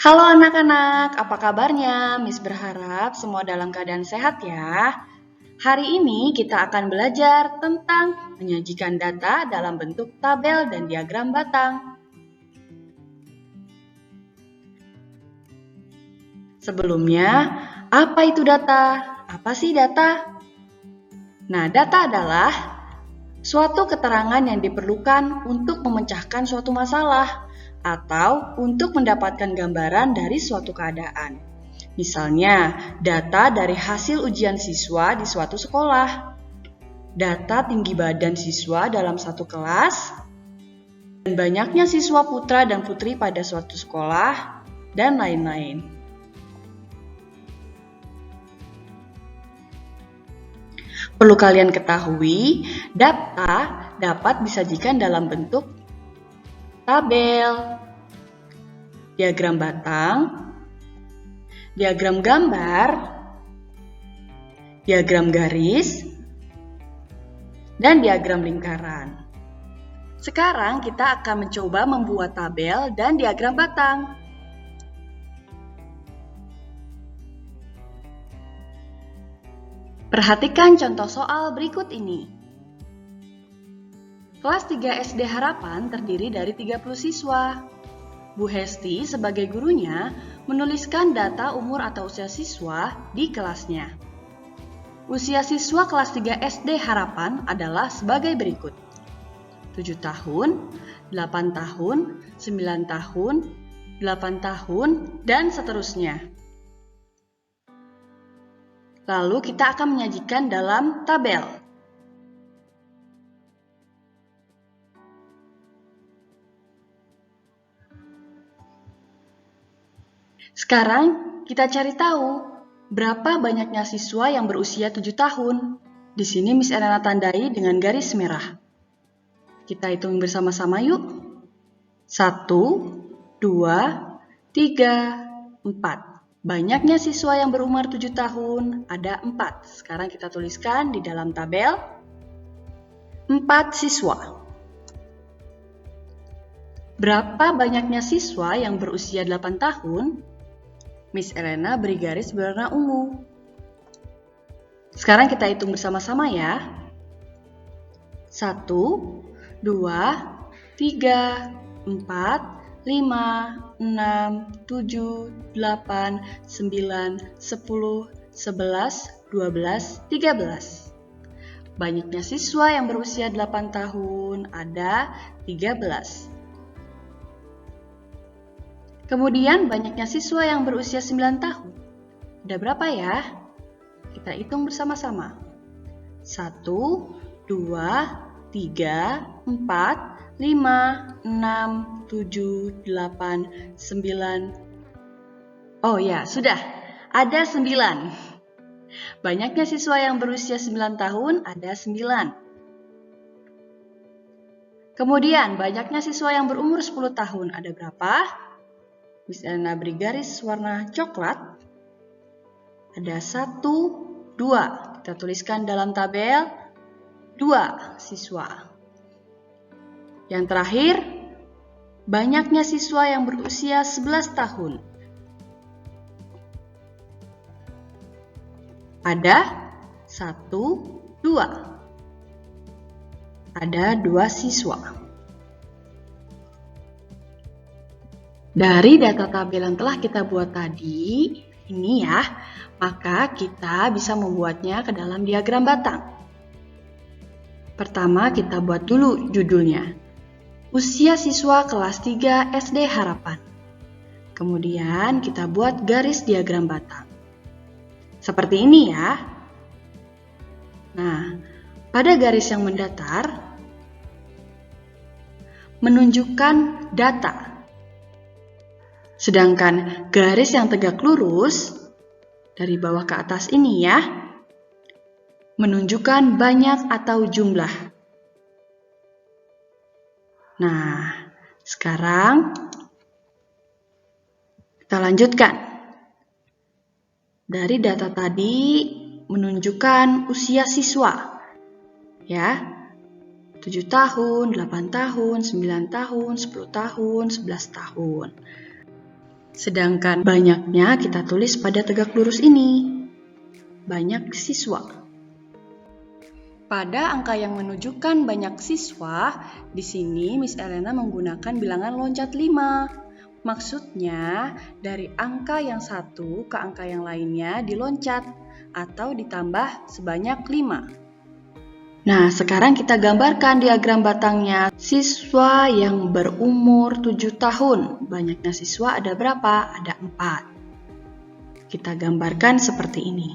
Halo anak-anak, apa kabarnya? Miss berharap semua dalam keadaan sehat ya. Hari ini kita akan belajar tentang menyajikan data dalam bentuk tabel dan diagram batang. Sebelumnya, apa itu data? Apa sih data? Nah, data adalah suatu keterangan yang diperlukan untuk memecahkan suatu masalah atau untuk mendapatkan gambaran dari suatu keadaan. Misalnya, data dari hasil ujian siswa di suatu sekolah, data tinggi badan siswa dalam satu kelas, dan banyaknya siswa putra dan putri pada suatu sekolah, dan lain-lain. Perlu kalian ketahui, data dapat disajikan dalam bentuk tabel, diagram batang, diagram gambar, diagram garis, dan diagram lingkaran. Sekarang kita akan mencoba membuat tabel dan diagram batang. Perhatikan contoh soal berikut ini. Kelas 3 SD Harapan terdiri dari 30 siswa. Bu Hesti sebagai gurunya menuliskan data umur atau usia siswa di kelasnya. Usia siswa kelas 3 SD Harapan adalah sebagai berikut. 7 tahun, 8 tahun, 9 tahun, 8 tahun, dan seterusnya. Lalu kita akan menyajikan dalam tabel. Sekarang kita cari tahu berapa banyaknya siswa yang berusia 7 tahun. Di sini Miss Elena tandai dengan garis merah. Kita hitung bersama-sama yuk. 1, 2, 3, 4. Banyaknya siswa yang berumur 7 tahun ada 4. Sekarang kita tuliskan di dalam tabel 4 siswa. Berapa banyaknya siswa yang berusia 8 tahun? Miss Elena beri garis berwarna ungu. Sekarang kita hitung bersama-sama ya. 1, 2, 3, 4, 5, 6, 7, 8, 9, 10, 11, 12, 13. Banyaknya siswa yang berusia 8 tahun ada 13. Kemudian banyaknya siswa yang berusia 9 tahun. Ada berapa ya? Kita hitung bersama-sama. 1, 2, 3, 4, 5, 6, 7, 8, 9. Oh ya, sudah. Ada 9. Banyaknya siswa yang berusia 9 tahun ada 9. Kemudian, banyaknya siswa yang berumur 10 tahun ada berapa? Miss Elena beri garis warna coklat. Ada 1, 2. Kita tuliskan dalam tabel 2 siswa. Yang terakhir, banyaknya siswa yang berusia 11 tahun. Ada 1, 2. Ada 2 siswa. Dari data tabel yang telah kita buat tadi, ini ya, maka kita bisa membuatnya ke dalam diagram batang. Pertama, kita buat dulu judulnya. Usia siswa kelas 3 SD Harapan. Kemudian kita buat garis diagram batang. Seperti ini ya. Nah, pada garis yang mendatar, menunjukkan data. Sedangkan garis yang tegak lurus, dari bawah ke atas ini ya, menunjukkan banyak atau jumlah. Nah, sekarang kita lanjutkan. Dari data tadi menunjukkan usia siswa. Ya. 7 tahun, 8 tahun, 9 tahun, 10 tahun, 11 tahun. Sedangkan banyaknya kita tulis pada tegak lurus ini. Banyak siswa. Pada angka yang menunjukkan banyak siswa, di sini Miss Elena menggunakan bilangan loncat 5. Maksudnya, dari angka yang satu ke angka yang lainnya diloncat atau ditambah sebanyak 5. Nah, sekarang kita gambarkan diagram batangnya. Siswa yang berumur 7 tahun. Banyaknya siswa ada berapa? Ada 4. Kita gambarkan seperti ini.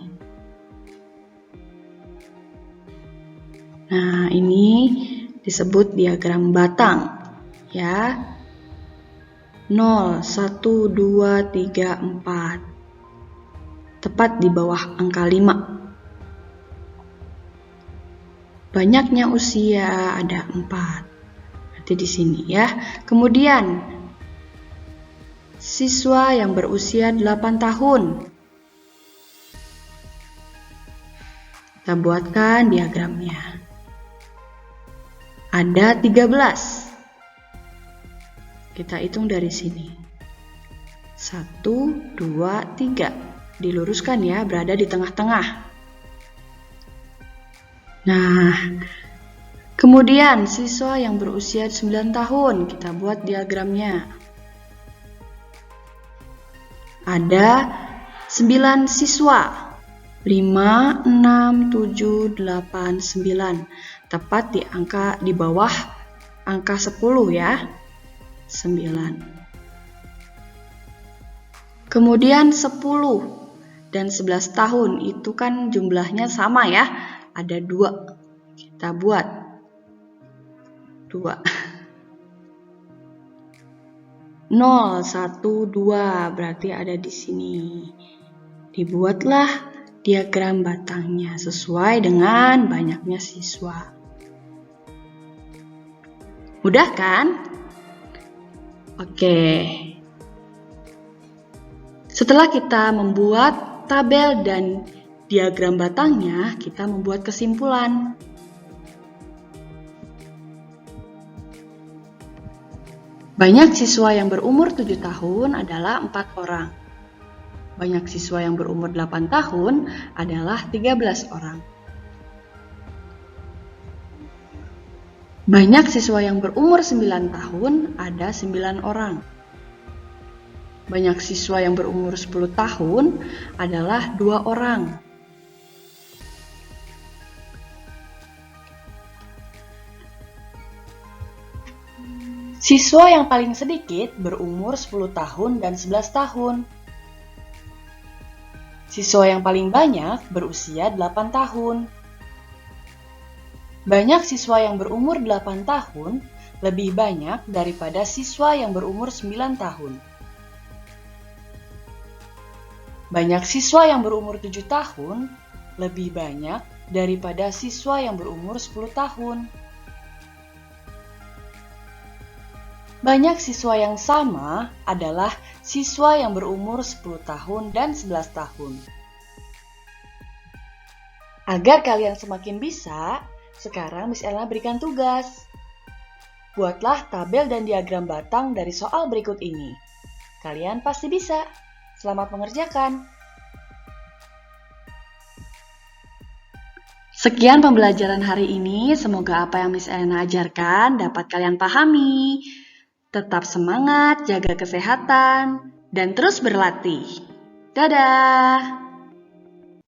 Nah, ini disebut diagram batang. Ya. 0, 1, 2, 3, 4. Tepat di bawah angka 5. Banyaknya usia ada 4. Berarti di sini ya. Kemudian siswa yang berusia 8 tahun. Kita buatkan diagramnya. Ada 13. Kita hitung dari sini. 1, 2, 3. Diluruskan ya, berada di tengah-tengah. Nah, kemudian siswa yang berusia 9 tahun, kita buat diagramnya. Ada 9 siswa. 5, 6, 7, 8, 9. Tepat di bawah angka 10 ya. 9. Kemudian 10 dan 11 tahun, itu kan jumlahnya sama ya. Ada 2. Kita buat 2. 0, 1, 2 berarti ada di sini. Dibuatlah diagram batangnya sesuai dengan banyaknya siswa. Mudah kan? Oke. Setelah kita membuat tabel dan diagram batangnya, kita membuat kesimpulan. Banyak siswa yang berumur 7 tahun adalah 4 orang. Banyak siswa yang berumur 8 tahun adalah 13 orang. Banyak siswa yang berumur 9 tahun ada 9 orang. Banyak siswa yang berumur 10 tahun adalah 2 orang. Siswa yang paling sedikit berumur 10 tahun dan 11 tahun. Siswa yang paling banyak berusia 8 tahun. Banyak siswa yang berumur 8 tahun lebih banyak daripada siswa yang berumur 9 tahun. Banyak siswa yang berumur 7 tahun lebih banyak daripada siswa yang berumur 10 tahun. Banyak siswa yang sama adalah siswa yang berumur 10 tahun dan 11 tahun. Agar kalian semakin bisa, sekarang Miss Elna berikan tugas. Buatlah tabel dan diagram batang dari soal berikut ini. Kalian pasti bisa. Selamat mengerjakan. Sekian pembelajaran hari ini. Semoga apa yang Miss Elna ajarkan dapat kalian pahami. Tetap semangat, jaga kesehatan, dan terus berlatih. Dadah!